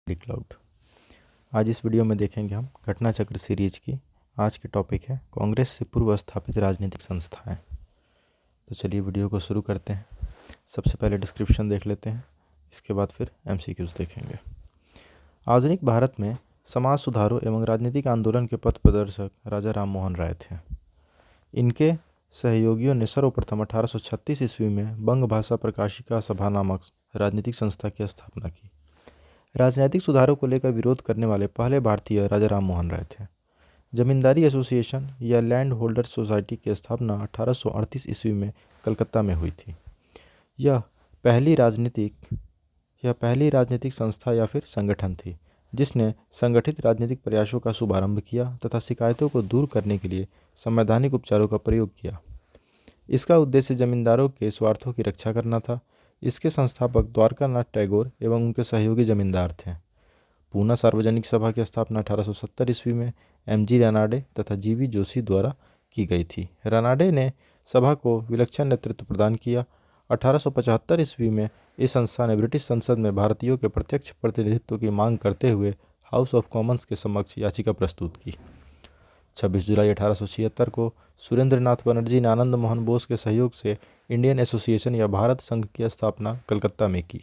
Cloud. आज इस video में देखेंगे हम घटना चक्र सीरीज की। आज की टॉपिक है कांग्रेस से पूर्व स्थापित राजनीतिक संस्थाएं। तो चलिए वीडियो को शुरू करते हैं। सबसे पहले डिस्क्रिप्शन देख लेते हैं, इसके बाद फिर एमसीक्यूज देखेंगे। आधुनिक भारत में समाज सुधारों एवं राजनीतिक आंदोलन के पथ प्रदर्शक राजा राम मोहन राय थे। इनके सहयोगियों ने सर्वप्रथम 1836 ईस्वी में बंग भाषा प्रकाशिका सभा नामक राजनीतिक संस्था की स्थापना की। राजनीतिक सुधारों को लेकर विरोध करने वाले पहले भारतीय राजा राम मोहन राय थे। जमींदारी एसोसिएशन या लैंड होल्डर्स सोसाइटी की स्थापना 1838 ईस्वी में कलकत्ता में हुई थी। यह पहली राजनीतिक संस्था या फिर संगठन थी जिसने संगठित राजनीतिक प्रयासों का शुभारंभ किया तथा शिकायतों को दूर करने के लिए संवैधानिक उपचारों का प्रयोग किया। इसका उद्देश्य जमींदारों के स्वार्थों की रक्षा करना था। इसके संस्थापक द्वारकानाथ टैगोर एवं उनके सहयोगी जमींदार थे। पूना सार्वजनिक सभा की स्थापना 1870 ईस्वी में एमजी रानाडे तथा जीवी जोशी द्वारा की गई थी। रानाडे ने सभा को विलक्षण नेतृत्व प्रदान किया। 1875 ईस्वी में इस संस्था ने ब्रिटिश संसद में भारतीयों के प्रत्यक्ष प्रतिनिधित्व की मांग करते हुए हाउस ऑफ कॉमन्स के समक्ष याचिका प्रस्तुत की। 26 जुलाई 1876 को सुरेंद्रनाथ बनर्जी ने आनंद मोहन बोस के सहयोग से इंडियन एसोसिएशन या भारत संघ की स्थापना कलकत्ता में की।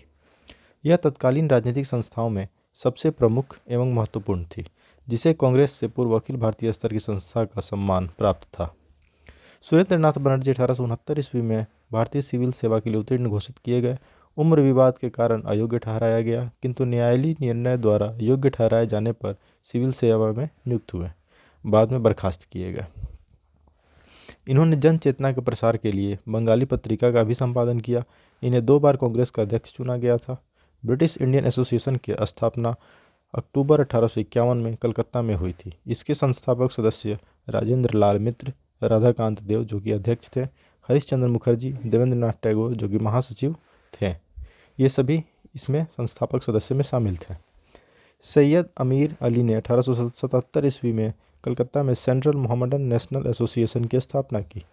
यह तत्कालीन राजनीतिक संस्थाओं में सबसे प्रमुख एवं महत्वपूर्ण थी, जिसे कांग्रेस से पूर्व अखिल भारतीय स्तर की संस्था का सम्मान प्राप्त था। सुरेंद्रनाथ बनर्जी 1869 ईस्वी में भारतीय सिविल सेवा के लिए उत्तीर्ण घोषित किए गए। उम्र विवाद के कारण अयोग्य ठहराया गया, किंतु न्यायालयीय निर्णय द्वारा योग्य ठहराए जाने पर सिविल सेवा में नियुक्त हुए, बाद में बर्खास्त किए गए। इन्होंने जन चेतना के प्रसार के लिए बंगाली पत्रिका का भी संपादन किया। इन्हें 2 बार कांग्रेस का अध्यक्ष चुना गया था। ब्रिटिश इंडियन एसोसिएशन की स्थापना अक्टूबर 1851 में कलकत्ता में हुई थी। इसके संस्थापक सदस्य राजेंद्र लाल मित्र, राधाकांत देव जो कि अध्यक्ष थे, हरिश्चंद्र मुखर्जी, देवेंद्रनाथ टैगोर जो कि महासचिव थे। ये सभी इसमें संस्थापक सदस्य में शामिल थे। सैयद अमीर अली ने 1877 ईस्वी में कलकत्ता में सेंट्रल मोहम्मडन नेशनल एसोसिएशन की स्थापना की।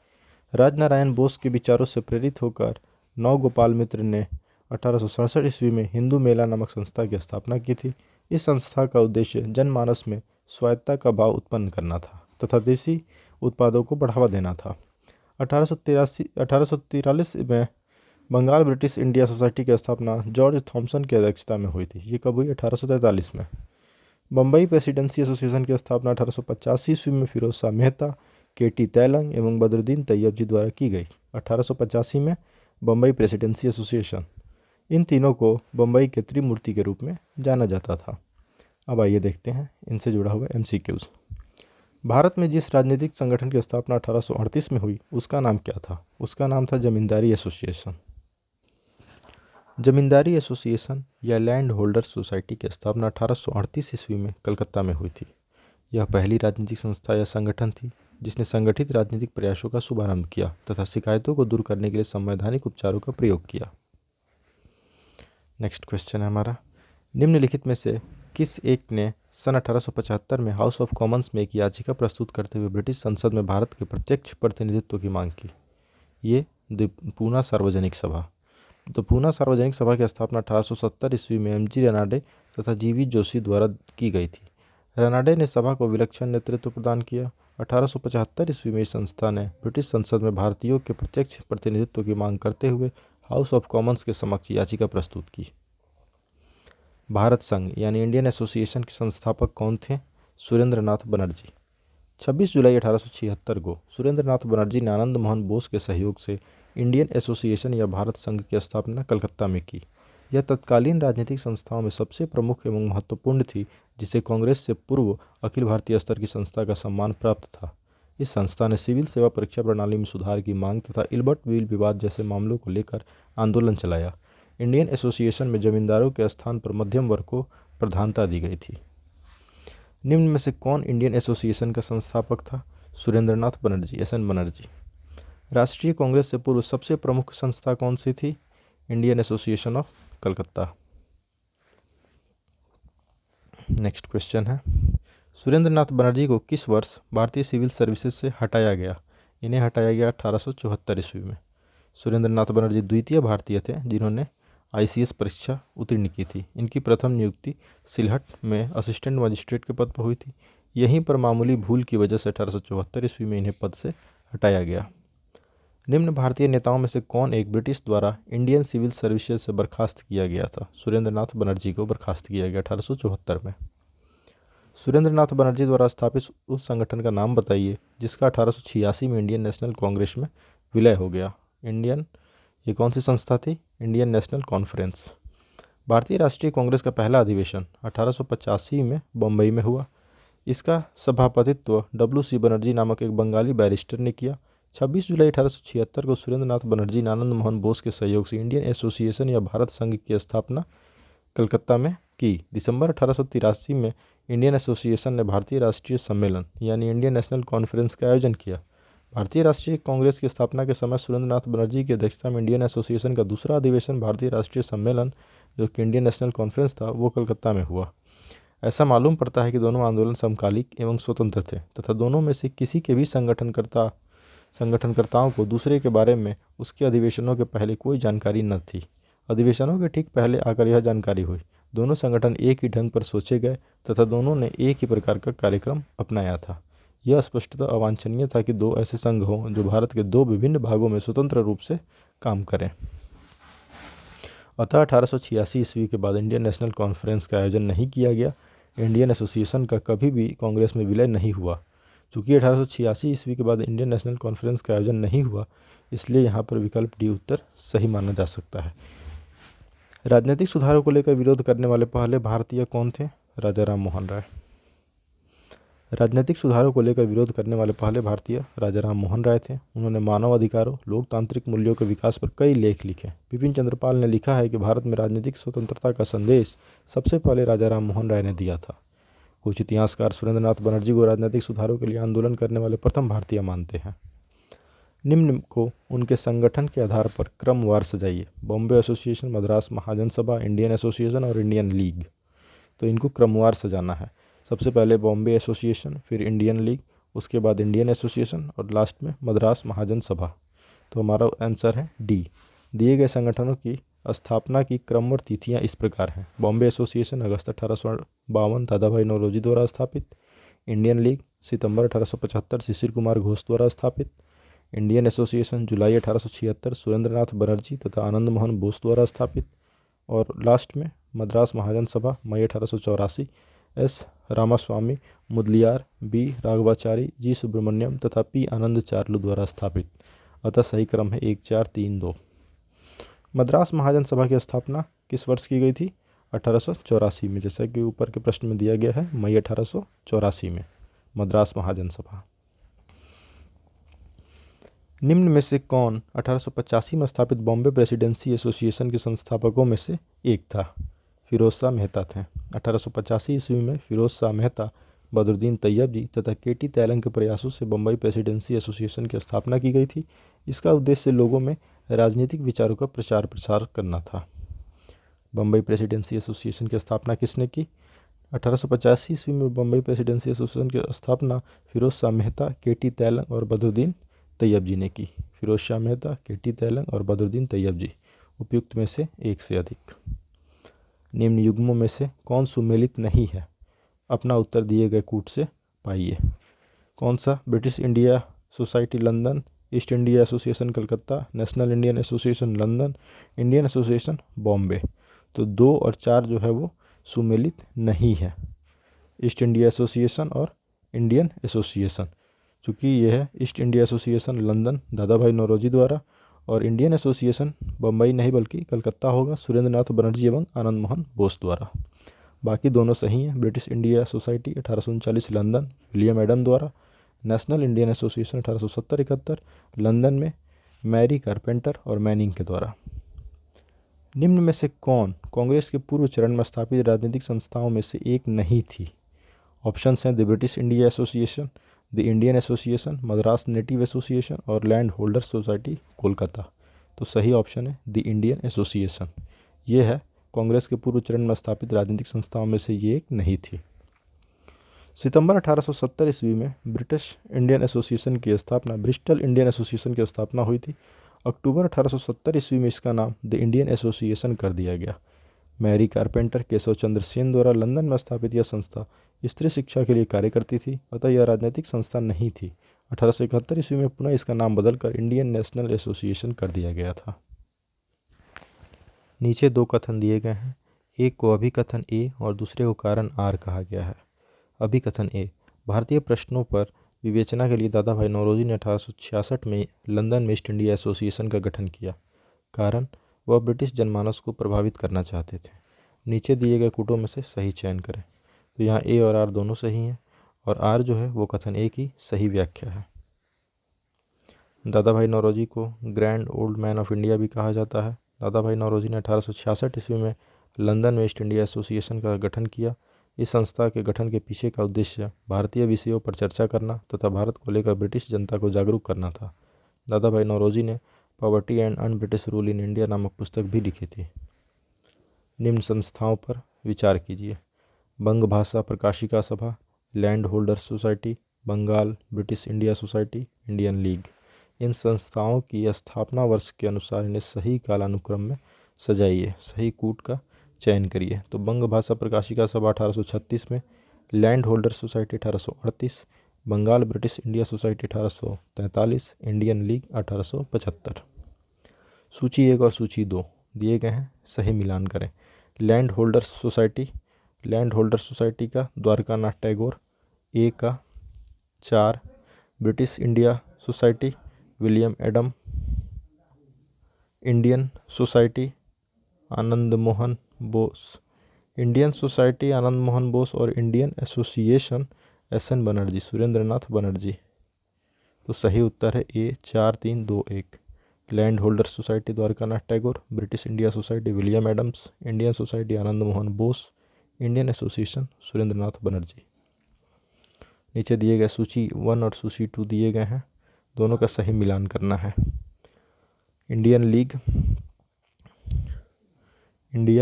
राजनारायण बोस के विचारों से प्रेरित होकर नवगोपाल मित्र ने 1867 ईस्वी में हिंदू मेला नामक संस्था की स्थापना की थी। इस संस्था का उद्देश्य जनमानस में स्वायत्तता का भाव उत्पन्न करना था तथा देसी उत्पादों को बढ़ावा देना था। 1843 में बंगाल ब्रिटिश इंडिया सोसाइटी की स्थापना जॉर्ज थॉमसन की अध्यक्षता में हुई थी। ये कब हुई? 1843 में। बम्बई प्रेसिडेंसी एसोसिएशन की स्थापना 1885 ईस्वी में फिरोज शाह मेहता, केटी तैलंग एवं बदरुद्दीन तैयब जी द्वारा की गई। 1885 में बम्बई प्रेसिडेंसी एसोसिएशन। इन तीनों को बम्बई के त्रिमूर्ति के रूप में जाना जाता था। अब आइए देखते हैं इनसे जुड़ा हुआ एमसीक्यूज। भारत में जिस राजनीतिक संगठन की स्थापना 1838 में हुई उसका नाम क्या था? उसका नाम था जमींदारी एसोसिएशन। जमींदारी एसोसिएशन या लैंड होल्डर्स सोसाइटी की स्थापना 1838 ईस्वी में कलकत्ता में हुई थी। यह पहली राजनीतिक संस्था या संगठन थी जिसने संगठित राजनीतिक प्रयासों का शुभारंभ किया तथा शिकायतों को दूर करने के लिए संवैधानिक उपचारों का प्रयोग किया। नेक्स्ट क्वेश्चन है हमारा, निम्नलिखित में से किस एक ने सन 1875 में हाउस ऑफ कॉमन्स में एक याचिका प्रस्तुत करते हुए ब्रिटिश संसद में भारत के प्रत्यक्ष प्रतिनिधित्व की मांग की? ये पूना सार्वजनिक सभा। तो पूना सार्वजनिक सभा की स्थापना 1870 ईस्वी में एमजी रानाडे तथा जीवी जोशी द्वारा की गई थी। रानाडे ने सभा को विलक्षण नेतृत्व प्रदान किया। 1875 ईस्वी में इस संस्था ने ब्रिटिश संसद में भारतीयों के प्रत्यक्ष प्रतिनिधित्व की मांग करते हुए हाउस ऑफ कॉमन्स के समक्ष याचिका प्रस्तुत की। भारत संघ यानी इंडियन एसोसिएशन के संस्थापक कौन थे? सुरेंद्रनाथ बनर्जी। 26 जुलाई 1876 को सुरेंद्रनाथ बनर्जी ने आनंद मोहन बोस के सहयोग से इंडियन एसोसिएशन या भारत संघ की स्थापना कलकत्ता में की। यह तत्कालीन राजनीतिक संस्थाओं में सबसे प्रमुख एवं महत्वपूर्ण थी, जिसे कांग्रेस से पूर्व अखिल भारतीय स्तर की संस्था का सम्मान प्राप्त था। इस संस्था ने सिविल सेवा परीक्षा प्रणाली में सुधार की मांग तथा इल्बर्ट व्हील विवाद जैसे मामलों को लेकर आंदोलन चलाया। इंडियन एसोसिएशन में जमींदारों के स्थान पर मध्यम वर्ग को प्रधानता दी गई थी। निम्न में से कौन इंडियन एसोसिएशन का संस्थापक था? सुरेंद्रनाथ बनर्जी, एसएन बनर्जी। राष्ट्रीय कांग्रेस से पूर्व सबसे प्रमुख संस्था कौन सी थी? Indian association of Calcutta. Next question है, सुरेंद्रनाथ बनर्जी को किस वर्ष भारतीय सिविल सर्विसेज से हटाया गया? इन्हें हटाया गया 1874 ईस्वी में। सुरेंद्रनाथ बनर्जी द्वितीय भारतीय थे जिन्होंने ICS परीक्षा उत्तीर्ण की थी। इनकी प्रथम नियुक्ति सिलहट में असिस्टेंट मजिस्ट्रेट के पद पर हुई थी। यहीं पर मामूली भूल की वजह से 1874 ईस्वी में इन्हें पद से हटाया गया। निम्न भारतीय नेताओं में से कौन एक ब्रिटिश द्वारा इंडियन सिविल सर्विसेज से बर्खास्त किया गया था? सुरेंद्र नाथ बनर्जी को बर्खास्त किया गया 1874 में। सुरेंद्र नाथ बनर्जी द्वारा स्थापित उस संगठन का नाम बताइए जिसका 1886 में इंडियन नेशनल कांग्रेस में विलय हो गया। ये कौन सी संस्था थी? Indian national conference. भारतीय राष्ट्रीय कांग्रेस का पहला अधिवेशन 1885 में बम्बई में हुआ। इसका सभापतित्व WC बनर्जी नामक एक बंगाली बैरिस्टर ने किया। 26 जुलाई 1876 को सुरेंद्र नाथ बनर्जी ने आनंद मोहन बोस के सहयोग से इंडियन एसोसिएशन या भारत संघ की स्थापना कलकत्ता में की। दिसंबर 1883 में इंडियन एसोसिएशन ने भारतीय राष्ट्रीय सम्मेलन यानी इंडियन नेशनल कॉन्फ्रेंस का आयोजन किया। भारतीय राष्ट्रीय कांग्रेस की स्थापना के समय सुरेंद्र नाथ बनर्जी की अध्यक्षता में इंडियन एसोसिएशन का दूसरा अधिवेशन भारतीय राष्ट्रीय सम्मेलन, जो कि इंडियन नेशनल कॉन्फ्रेंस था, वो कलकत्ता में हुआ। ऐसा मालूम पड़ता है कि दोनों आंदोलन समकालिक एवं स्वतंत्र थे तथा दोनों में से किसी के भी संगठनकर्ताओं को दूसरे के बारे में उसके अधिवेशनों के पहले कोई जानकारी न थी। अधिवेशनों के ठीक पहले आकर यह जानकारी हुई। दोनों संगठन एक ही ढंग पर सोचे गए तथा दोनों ने एक ही प्रकार का कार्यक्रम अपनाया था। यह स्पष्टतः अवांछनीय था कि दो ऐसे संघ हों जो भारत के दो विभिन्न भागों में स्वतंत्र रूप से काम करें। अतः 1886 ईस्वी के बाद इंडियन नेशनल कॉन्फ्रेंस का आयोजन नहीं किया गया। इंडियन एसोसिएशन का कभी भी कांग्रेस में विलय नहीं हुआ। चूँकि 1886 ईस्वी के बाद इंडियन नेशनल कॉन्फ्रेंस का आयोजन नहीं हुआ, इसलिए यहाँ पर विकल्प डी उत्तर सही माना जा सकता है। राजनीतिक सुधारों को लेकर विरोध करने वाले पहले भारतीय कौन थे? राजा राम मोहन राय। राजनीतिक सुधारों को लेकर विरोध करने वाले पहले भारतीय राजा राम मोहन राय थे। उन्होंने मानव अधिकारों, लोकतांत्रिक मूल्यों के विकास पर कई लेख लिखे। बिपिन चंद्र पाल ने लिखा है कि भारत में राजनीतिक स्वतंत्रता का संदेश सबसे पहले राजा राम मोहन राय ने दिया था। कुछ इतिहासकार सुरेंद्र नाथ बनर्जी को राजनीतिक सुधारों के लिए आंदोलन करने वाले प्रथम भारतीय मानते हैं। निम्न को उनके संगठन के आधार पर क्रमवार सजाइए। बॉम्बे एसोसिएशन, मद्रास महाजन सभा, इंडियन एसोसिएशन और इंडियन लीग। तो इनको क्रमवार सजाना है। सबसे पहले बॉम्बे एसोसिएशन, फिर इंडियन लीग, उसके बाद इंडियन एसोसिएशन और लास्ट में मद्रास महाजन सभा। तो हमारा आंसर है डी। दिए गए संगठनों की स्थापना की क्रम और तिथियां इस प्रकार हैं। बॉम्बे एसोसिएशन अगस्त 1852 दादाभाई नौरोजी द्वारा स्थापित। इंडियन लीग सितंबर 1875 शिशिर कुमार घोष द्वारा स्थापित। इंडियन एसोसिएशन जुलाई 1876 सुरेंद्र नाथ बनर्जी तथा आनंद मोहन बोस द्वारा स्थापित। और लास्ट में मद्रास महाजन सभा मई 1884 एस रामास्वामी मुदलियार, बी राघवाचारी, जी सुब्रमण्यम तथा पी आनंद चार्लू द्वारा स्थापित। अतः सही क्रम है 1 4 3 2। मद्रास महाजन सभा की स्थापना किस वर्ष की गई थी? 1884 में, जैसा कि ऊपर के प्रश्न में दिया गया है, मई 1884 में मद्रास महाजन सभा। निम्न में से कौन 1885 में स्थापित बॉम्बे प्रेसिडेंसी एसोसिएशन के संस्थापकों में से एक था? फिरोज शाह मेहता थे। 1885 ईस्वी में फिरोज शाह मेहता, बदरुद्दीन तैयब जी तथा KT तैलंग के प्रयासों से बम्बई प्रेसिडेंसी एसोसिएशन की स्थापना की गई थी। इसका उद्देश्य लोगों में राजनीतिक विचारों का प्रचार प्रसार करना था। बम्बई प्रेसिडेंसी एसोसिएशन की स्थापना किसने की? 1885 ईस्वी में बम्बई प्रेसिडेंसी एसोसिएशन की स्थापना फिरोज शाह मेहता, KT तैलंग और बदरुद्दीन तैयब जी ने की। फिरोज शाह मेहता, KT तैलंग और बदरुद्दीन तैयब जी। उपयुक्त में से एक से अधिक। निम्न युग्मों में से कौन सुमेलित नहीं है? अपना उत्तर दिए गए कूट से पाइए। कौन सा? British India society London, east India association Calcutta, national Indian association London, Indian association Bombay. तो 2 और 4 जो है वो सुमेलित नहीं है। ईस्ट इंडिया एसोसिएशन और इंडियन एसोसिएशन, चूँकि यह है East India association London Dadabhai Naoroji द्वारा और इंडियन एसोसिएशन बम्बई नहीं बल्कि कलकत्ता होगा सुरेंद्र नाथ बनर्जी एवं आनंद मोहन बोस द्वारा। बाकी दोनों सही हैं। British India society 1839 London William Adam द्वारा, नेशनल इंडियन एसोसिएशन 1870-71 लंदन में मैरी कारपेंटर और मैनिंग के द्वारा। निम्न में से कौन कांग्रेस के पूर्व चरण में स्थापित राजनीतिक संस्थाओं में से एक नहीं थी? ऑप्शंस हैं the British India association, the Indian association, Madras native association और लैंड होल्डर्स सोसाइटी कोलकाता। तो सही ऑप्शन है द इंडियन एसोसिएशन। ये है कांग्रेस के पूर्व चरण में स्थापित राजनीतिक संस्थाओं में से ये एक नहीं थी। सितंबर 1870 ईस्वी में ब्रिटिश इंडियन एसोसिएशन की स्थापना ब्रिस्टल इंडियन एसोसिएशन की स्थापना हुई थी। अक्टूबर 1870 ईस्वी में इसका नाम द इंडियन एसोसिएशन कर दिया गया। मैरी कारपेंटर केशव चंद्र सेन द्वारा लंदन में स्थापित यह संस्था स्त्री शिक्षा के लिए कार्य करती थी, अतः यह राजनीतिक संस्था नहीं थी। 1871 ईस्वी में पुनः इसका नाम बदलकर इंडियन नेशनल एसोसिएशन कर दिया गया था। नीचे दो कथन दिए गए हैं, एक को अभिकथन ए और दूसरे को कारण आर कहा गया है। अभिकथन ए, भारतीय प्रश्नों पर विवेचना के लिए दादा भाई नौरोजी ने 1866 में लंदन में ईस्ट इंडिया एसोसिएशन का गठन किया। कारण, वह ब्रिटिश जनमानस को प्रभावित करना चाहते थे। नीचे दिए गए कूटों में से सही चयन करें। तो यहाँ ए और आर दोनों सही हैं और आर जो है वो कथन ए की सही व्याख्या है। दादा भाई नौरोजी को grand old man of India भी कहा जाता है। दादा भाई नौरोजी ने 1866 ईस्वी में लंदन में ईस्ट इंडिया एसोसिएशन का गठन किया। इस संस्था के गठन के पीछे का उद्देश्य भारतीय विषयों पर चर्चा करना तथा भारत को लेकर ब्रिटिश जनता को जागरूक करना था। दादा भाई नौरोजी ने poverty and un British rule in India नामक पुस्तक भी लिखी थी। निम्न संस्थाओं पर विचार कीजिए। बंग Bhasha Prakashika Sabha, land holders society, Bengal British India society, Indian league. इन संस्थाओं की स्थापना वर्ष के अनुसार इन्हें सही कालानुक्रम में सजाइए, सही कूट का चयन करिए। तो बंग भाषा प्रकाशिका सभा 1836 में, land holder society 1838, Bengal British India society 1843, Indian league 1875। सूची 1 और सूची 2 दिए गए हैं, सही मिलान करें। लैंड होल्डर सोसाइटी का द्वारकानाथ टैगोर, ए का 4, British India society William Adam, Indian society Anand Mohan Bose, Indian society Anand Mohan Bose और Indian association S N. Banerjee, Surendranath Banerjee. तो सही उत्तर है A 4, 3, 2, 1। Land holder society Dwarkanath Tagore, British India society William Adams, Indian society Anand Mohan Bose, Indian association Surendranath Banerjee. नीचे दिए गए सूची 1 और सूची 2 दिए गए हैं, दोनों का सही मिलान करना है। India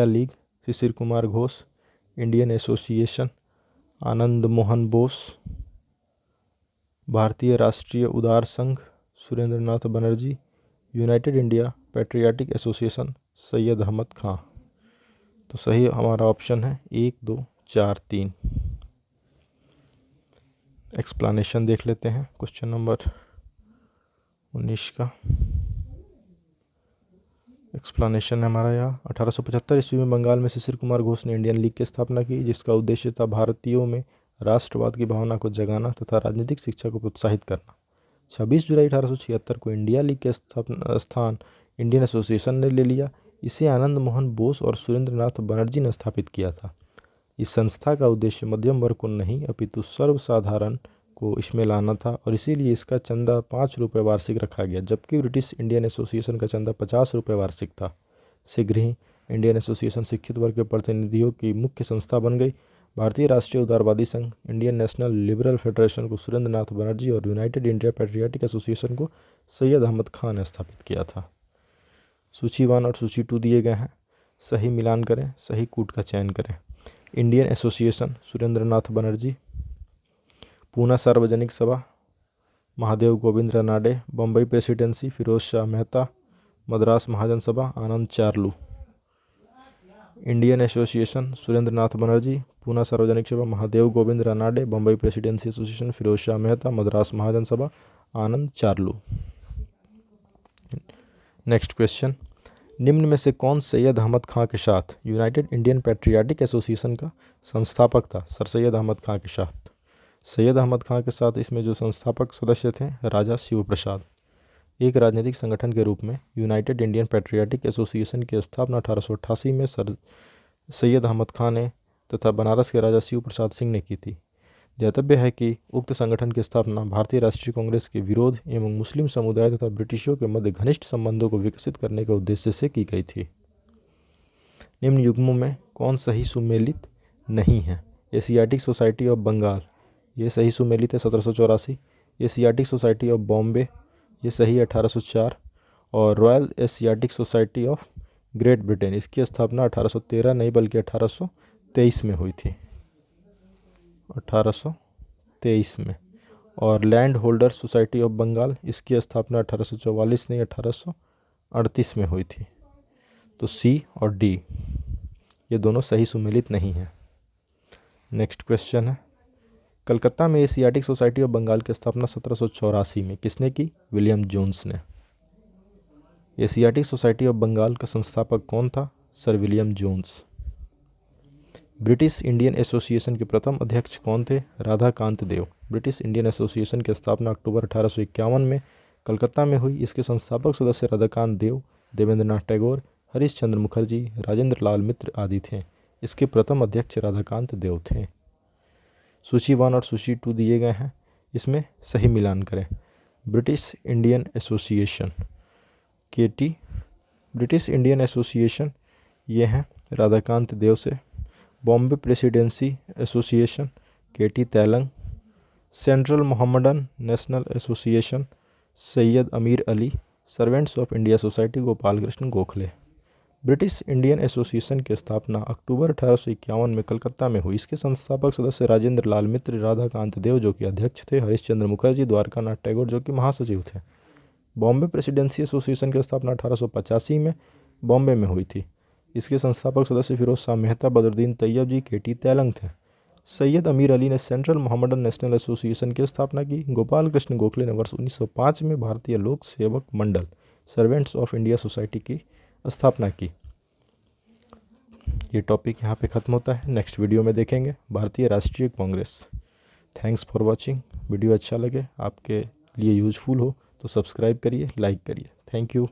league Shishir Kumar Ghosh, Indian association Anand Mohan Bose, भारतीय राष्ट्रीय उदार संघ Surendranath Banerjee, united India patriotic association Syed Ahmad Khan. तो सही हमारा ऑप्शन है 1, 2, 4, 3। एक्सप्लेनेशन देख लेते हैं क्वेश्चन नंबर 19 का। एक्सप्लेनेशन है हमारा यहाँ। 1875 ईस्वी में बंगाल में शिशिर कुमार घोष ने इंडियन लीग की स्थापना की, जिसका उद्देश्य था भारतीयों में राष्ट्रवाद की भावना को जगाना तथा राजनीतिक शिक्षा को प्रोत्साहित करना। 26 जुलाई 1876 को इंडिया लीग के स्थान इंडियन एसोसिएशन ने ले लिया। इसे आनंद मोहन बोस और सुरेंद्रनाथ बनर्जी ने स्थापित किया था। इस संस्था का उद्देश्य मध्यम वर्ग को नहीं अपितु सर्वसाधारण को इसमें लाना था और इसीलिए इसका चंदा 5 रुपये वार्षिक रखा गया, जबकि ब्रिटिश इंडियन एसोसिएशन का चंदा 50 रुपये वार्षिक था। शीघ्र ही इंडियन एसोसिएशन शिक्षित वर्ग के प्रतिनिधियों की मुख्य संस्था बन गई। भारतीय राष्ट्रीय उदारवादी संघ, इंडियन नेशनल लिबरल फेडरेशन को सुरेंद्रनाथ बनर्जी और यूनाइटेड इंडिया पैट्रियाटिक एसोसिएशन को सैयद अहमद खान ने स्थापित किया था। सूची 1 और सूची 2 दिए गए हैं, सही मिलान करें, सही कूट का चयन करें। इंडियन एसोसिएशन सुरेंद्रनाथ बनर्जी, पूना सार्वजनिक सभा महादेव गोविंद रानाडे, बम्बई प्रेसिडेंसी फिरोज शाह मेहता, मद्रास महाजन सभा आनंद चार्लू। इंडियन एसोसिएशन सुरेंद्रनाथ बनर्जी, पूना सार्वजनिक सभा महादेव गोविंद रानाडे, बम्बई प्रेसिडेंसी एसोसिएशन फिरोज शाह मेहता, मद्रास महाजन सभा आनंद चार्लू। नेक्स्ट क्वेश्चन, निम्न में से कौन सैयद अहमद खां के साथ यूनाइटेड इंडियन पैट्रियाटिक एसोसिएशन का संस्थापक था? सर सैयद अहमद खां के साथ, सैयद अहमद खां के साथ इसमें जो संस्थापक सदस्य थे राजा शिव प्रसाद। एक राजनीतिक संगठन के रूप में यूनाइटेड इंडियन पैट्रियाटिक एसोसिएशन की स्थापना 1888 में सैयद अहमद खां ने तथा बनारस के राजा शिव प्रसाद सिंह ने की थी। ध्यातव्य है कि उक्त संगठन की स्थापना भारतीय राष्ट्रीय कांग्रेस के विरोध एवं मुस्लिम समुदाय तथा ब्रिटिशों के मध्य घनिष्ठ संबंधों को विकसित करने के उद्देश्य से की गई थी। निम्न युग्मों में कौन सही सुमेलित नहीं है? एशियाटिक सोसाइटी ऑफ बंगाल, ये सही सुमेलित है 1784। एशियाटिक सोसाइटी ऑफ बॉम्बे, ये सही है 1804। और royal Asiatic society of great Britain, इसकी स्थापना 1813 नहीं बल्कि 1823 में हुई थी, 1823 में। और land holder society of Bengal, इसकी स्थापना 1844 नहीं 1800 1938 में हुई थी। तो सी और डी ये दोनों सही सुमेलित नहीं हैं। नेक्स्ट क्वेश्चन है, कलकत्ता में एशियाटिक सोसाइटी ऑफ बंगाल की स्थापना 1784 में किसने की? विलियम जोन्स ने। एशियाटिक सोसाइटी ऑफ बंगाल का संस्थापक कौन था? Sir William Jones. British Indian association के प्रथम अध्यक्ष कौन थे? Radhakant Dev. British Indian association की स्थापना अक्टूबर 1851 में कलकत्ता में हुई। इसके संस्थापक सदस्य राधाकांत देव, देवेंद्रनाथ टैगोर, हरीश चंद्र मुखर्जी, राजेंद्र लाल मित्र आदि थे। इसके प्रथम अध्यक्ष राधाकांत देव थे। सूची 1 और सूची 2 दिए गए हैं, इसमें सही मिलान करें। British Indian association KT, British Indian association ये हैं राधाकांत देव से। Bombay presidency association KT Telang. Central Mohammedan national association Syed Amir Ali. Servants of India society Gopal Krishna Gokhale. British Indian association की स्थापना अक्टूबर 1851 में कलकत्ता में हुई। इसके संस्थापक सदस्य राजेंद्र लाल मित्र, राधाकांत देव जो कि अध्यक्ष थे, हरीश चंद्र मुखर्जी, द्वारकानाथ टैगोर जो कि महासचिव थे। बॉम्बे प्रेसिडेंसी एसोसिएशन की स्थापना 1885 में बॉम्बे में हुई थी। इसके संस्थापक सदस्य फिरोज शाह मेहता, बदरुद्दीन तैयब जी, KT तैलंग थे। सैयद अमीर अली ने सेंट्रल मोहम्मडन नेशनल एसोसिएशन की स्थापना की। गोपाल कृष्ण गोखले ने वर्ष 1905 में भारतीय लोक सेवक मंडल सर्वेंट्स ऑफ इंडिया सोसाइटी की स्थापना की। ये टॉपिक यहाँ पे ख़त्म होता है। नेक्स्ट वीडियो में देखेंगे भारतीय राष्ट्रीय Congress. Thanks for watching. Video अच्छा लगे, आपके लिए यूजफुल हो तो सब्सक्राइब करिए, लाइक करिए। Thank you.